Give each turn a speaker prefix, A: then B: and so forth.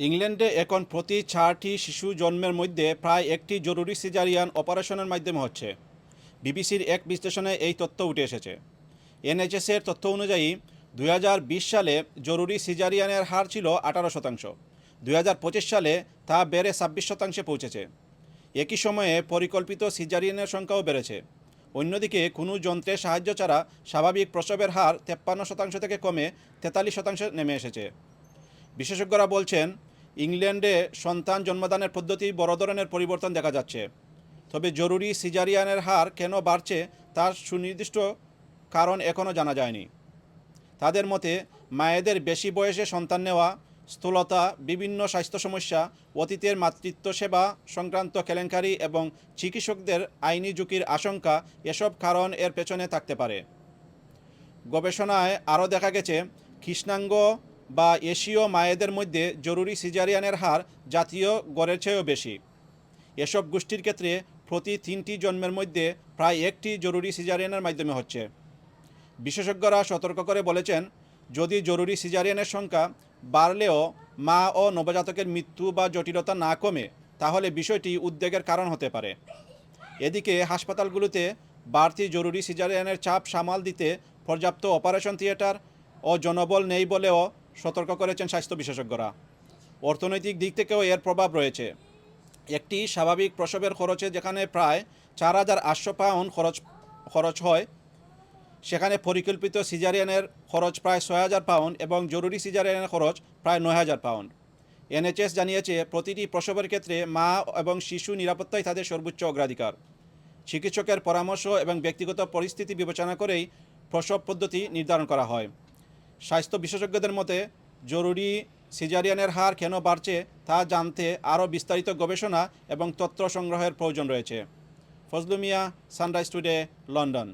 A: ইংল্যান্ডে এখন প্রতি 4টি শিশু জন্মের মধ্যে প্রায় একটি জরুরি সিজারিয়ান অপারেশনের মাধ্যমে হচ্ছে। বিবিসির এক বিশ্লেষণে এই তথ্য উঠে এসেছে। এনএইচএসের তথ্য অনুযায়ী 2020 সালে জরুরি সিজারিয়ানের হার ছিল 18%। 2025 সালে তা বেড়ে 26% পৌঁছেছে। একই সময়ে পরিকল্পিত সিজারিয়ানের সংখ্যাও বেড়েছে। অন্যদিকে কোনো যন্ত্রের সাহায্য ছাড়া স্বাভাবিক প্রসবের হার 53% থেকে কমে 43% নেমে এসেছে। বিশেষজ্ঞরা বলছেন, ইংল্যান্ডে সন্তান জন্মদানের পদ্ধতি বড় ধরনের পরিবর্তন দেখা যাচ্ছে। তবে জরুরি সিজারিয়ানের হার কেন বাড়ছে তার সুনির্দিষ্ট কারণ এখনও জানা যায়নি। তাদের মতে, মায়েদের বেশি বয়সে সন্তান নেওয়া, স্থূলতা, বিভিন্ন স্বাস্থ্য সমস্যা, অতীতের মাতৃত্ব সেবা সংক্রান্ত কেলেঙ্কারি এবং চিকিৎসকদের আইনি ঝুঁকির আশঙ্কা এসব কারণ এর পেছনে থাকতে পারে। গবেষণায় আরও দেখা গেছে, কৃষ্ণাঙ্গ বা এশীয় মায়েদের মধ্যে জরুরি সিজারিয়ানের হার জাতীয় গড়ের চেয়েও বেশি। এসব গোষ্ঠীর ক্ষেত্রে প্রতি 3টি জন্মের মধ্যে প্রায় একটি জরুরি সিজারিয়ানের মাধ্যমে হচ্ছে। বিশেষজ্ঞরা সতর্ক করে বলেছেন, যদি জরুরি সিজারিয়ানের সংখ্যা বাড়লেও মা ও নবজাতকের মৃত্যু বা জটিলতা না কমে, তাহলে বিষয়টি উদ্বেগের কারণ হতে পারে। এদিকে হাসপাতালগুলোতে বাড়তি জরুরি সিজারিয়ানের চাপ সামাল দিতে পর্যাপ্ত অপারেশন থিয়েটার ও জনবল নেই বলেও সতর্ক করেছেন স্বাস্থ্য বিশেষজ্ঞরা। অর্থনৈতিক দিক থেকেও এর প্রভাব রয়েছে। একটি স্বাভাবিক প্রসবের খরচে যেখানে প্রায় 4,800 পাউন্ড খরচ হয়, সেখানে পরিকল্পিত সিজারিয়ানের খরচ প্রায় 6,000 পাউন্ড এবং জরুরি সিজারিয়ানের খরচ প্রায় 9,000 পাউন্ড। এনএইচএস জানিয়েছে, প্রতিটি প্রসবের ক্ষেত্রে মা এবং শিশু নিরাপত্তাই তাদের সর্বোচ্চ অগ্রাধিকার। চিকিৎসকের পরামর্শ এবং ব্যক্তিগত পরিস্থিতি বিবেচনা করেই প্রসব পদ্ধতি নির্ধারণ করা হয়। স্বাস্থ্য বিশেষজ্ঞদের মতে, জরুরি সিজারিয়ানের হার কেন বাড়ছে তা জানতে আরও বিস্তারিত গবেষণা এবং তথ্য সংগ্রহের প্রয়োজন রয়েছে। ফজলু মিয়া, সানরাইজ টুডে, লন্ডন।